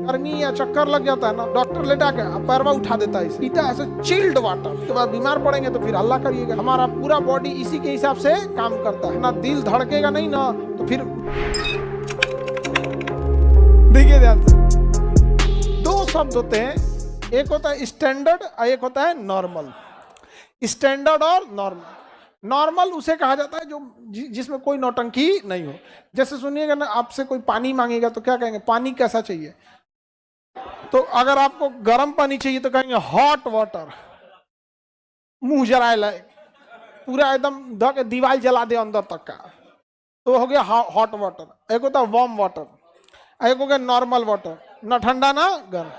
गर्मी या चक्कर लग जाता है ना, डॉक्टर लेटा के पैरवा उठा देता है, पीता है ऐसे चिल्ड वाटर। उसके बाद बीमार पड़ेंगे तो फिर हल्ला करिएगा। हमारा पूरा बॉडी इसी के हिसाब से काम करता है ना, दिल धड़केगा नहीं ना तो फिर देखिए ध्यान से, दो शब्द होते हैं, एक होता है स्टैंडर्ड और एक होता है नॉर्मल। स्टैंडर्ड और नॉर्मल। नॉर्मल उसे कहा जाता है जो जिसमें कोई नौटंकी नहीं हो। जैसे सुनिएगा ना, आपसे कोई पानी मांगेगा तो क्या कहेंगे, पानी कैसा चाहिए? तो अगर आपको गर्म पानी चाहिए तो कहेंगे हॉट वाटर, मुंह जलाए लाए, पूरा एकदम धक दीवार जला दे अंदर तक का, तो हो गया हॉट वाटर। एक होता है वार्म वाटर, एक हो गया नॉर्मल वाटर, ना ठंडा ना गर्म।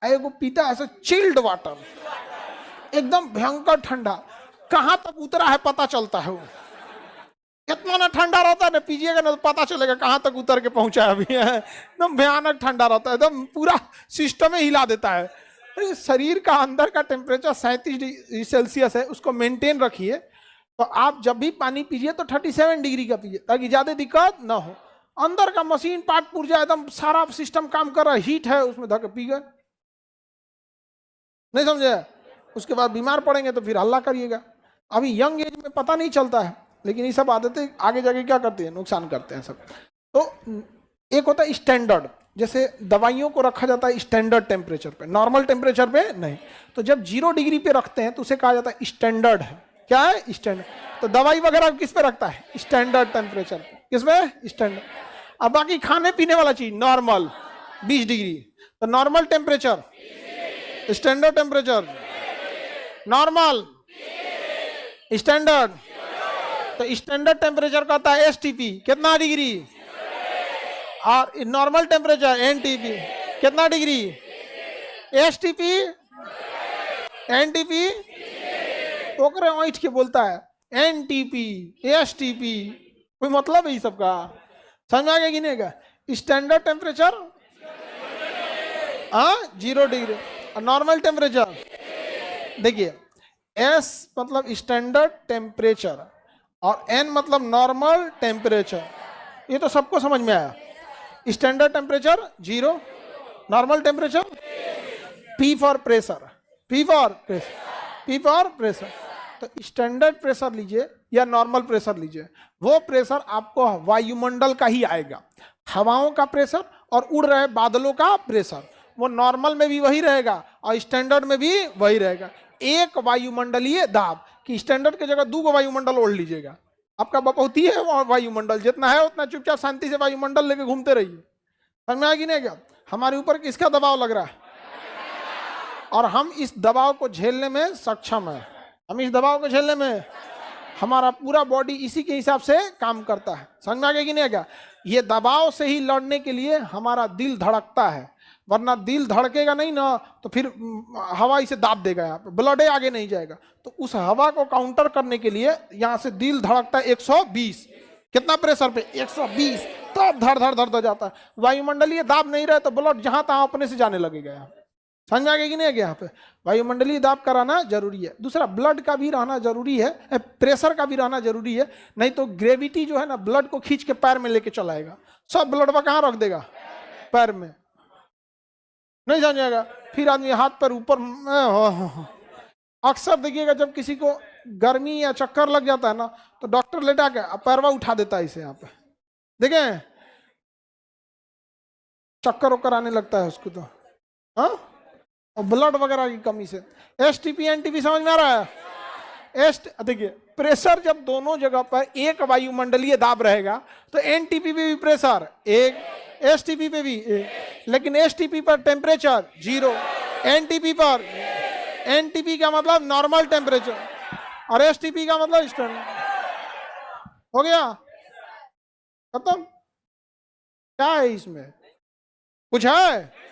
एक को पीता है ऐसे चिल्ड वाटर, एकदम भयंकर ठंडा, कहां तक उतरा है पता चलता है। वो इतना ना ठंडा रहता है ना, पीजिएगा ना तो पता चलेगा कहां तक उतर के पहुंचा है अभी। एकदम भयानक ठंडा रहता है, एकदम पूरा सिस्टम ही हिला देता है। शरीर का अंदर का टेम्परेचर 37 डिग्री सेल्सियस है, उसको मेंटेन रखिए। तो आप जब भी पानी पीजिए तो 37 डिग्री का पीजिए, ताकि ज्यादा दिक्कत ना हो। अंदर का मशीन पार्ट पुर्जा एकदम सारा सिस्टम काम कर रहा है, हीट है उसमें, धक पी गए, नहीं समझे? उसके बाद बीमार पड़ेंगे तो फिर हल्ला करिएगा। अभी यंग एज में पता नहीं चलता है, लेकिन ये सब आदतें आगे जाके क्या करती है, नुकसान करते हैं सब। तो एक होता है स्टैंडर्ड, जैसे दवाइयों को रखा जाता है स्टैंडर्ड टेम्परेचर पे, नॉर्मल टेम्परेचर पे नहीं। तो जब 0 डिग्री पे रखते हैं तो उसे कहा जाता है स्टैंडर्ड है। क्या है? स्टैंडर्ड। तो दवाई वगैरह किस पे रखता है? स्टैंडर्ड टेम्परेचर पे। किस पे? स्टैंडर्ड। अब बाकी खाने पीने वाला चीज नॉर्मल 20 डिग्री, तो normal temperature, standard temperature, normal, standard. तो स्टैंडर्ड टेम्परेचर का होता है एसटीपी, कितना डिग्री, और नॉर्मल टेम्परेचर एनटीपी, कितना डिग्री। एसटीपी एनटीपी ओकरे ऐठ के बोलता है, एनटीपी एसटीपी, कोई मतलब है ये सब का? समझ में आ गया कि नहीं का? स्टैंडर्ड टेम्परेचर 0 डिग्री, और नॉर्मल टेम्परेचर देखिए, एस मतलब स्टैंडर्ड टेम्परेचर और एन मतलब नॉर्मल टेम्परेचर। ये तो सबको समझ में आया। Standard temperature 0, normal temperature, P for pressure, P for pressure, P for pressure. तो स्टैंडर्ड प्रेशर लीजिए या नॉर्मल प्रेशर लीजिए, वो प्रेशर आपको वायुमंडल का ही आएगा। हवाओं का प्रेशर और उड़ रहे बादलों का प्रेशर, वो नॉर्मल में भी वही रहेगा और स्टैंडर्ड में भी वही रहेगा। एक वायुमंडलीय दाब कि स्टैंडर्ड की जगह 2 वायुमंडल ओढ़ लीजिएगा, आपका बपौती है वायुमंडल, जितना है उतना चुपचाप शांति से वायुमंडल लेके घूमते रहिए। समझ में आएगी नहीं क्या? हमारे ऊपर किसका दबाव लग रहा है और हम इस दबाव को झेलने में सक्षम है। हम इस दबाव को झेलने में, हमारा पूरा बॉडी इसी के हिसाब से काम करता है। समझ में आ गया कि नहीं क्या? ये दबाव से ही लड़ने के लिए हमारा दिल धड़कता है, वरना दिल धड़केगा नहीं ना तो फिर हवा इसे दाब देगा, यहाँ पे ब्लड आगे नहीं जाएगा। तो उस हवा को काउंटर करने के लिए यहाँ से दिल धड़कता है 120, कितना प्रेशर पे? 120, तब धड़ धड़ धड़ धड़ जाता है। वायुमंडलीय दाब नहीं रहे तो ब्लड जहां तहां अपने से जाने लगेगा। यहाँ समझ में आ गया कि नहीं? यहाँ पे वायुमंडलीय दाब का रहना जरूरी है। दूसरा, ब्लड का भी रहना जरूरी है, प्रेशर का भी रहना जरूरी है, नहीं तो ग्रेविटी जो है ना ब्लड को खींच के पैर में लेके चलाएगा, सब ब्लड वह कहाँ रख देगा? पैर में, नहीं समझेगा। फिर आदमी हाथ पर ऊपर। अक्सर देखिएगा जब किसी को गर्मी या चक्कर लग जाता है ना, तो डॉक्टर लेटा के पैरवा उठा देता है इसे, यहाँ पे देखें चक्कर वक्कर आने लगता है उसको। तो हाँ, और ब्लड वगैरह की कमी से। एसटीपी एनटीपी समझ में आ रहा है? देखिए, प्रेशर जब दोनों जगह पर एक वायुमंडलीय दाब रहेगा तो एनटीपी पे भी प्रेशर एक, एसटीपी पे भी एक, लेकिन एसटीपी पर टेम्परेचर 0, एनटीपी पर, एनटीपी का मतलब नॉर्मल टेम्परेचर और एसटीपी का मतलब स्टैंडर्ड। हो गया खत्म? क्या है इसमें? कुछ है?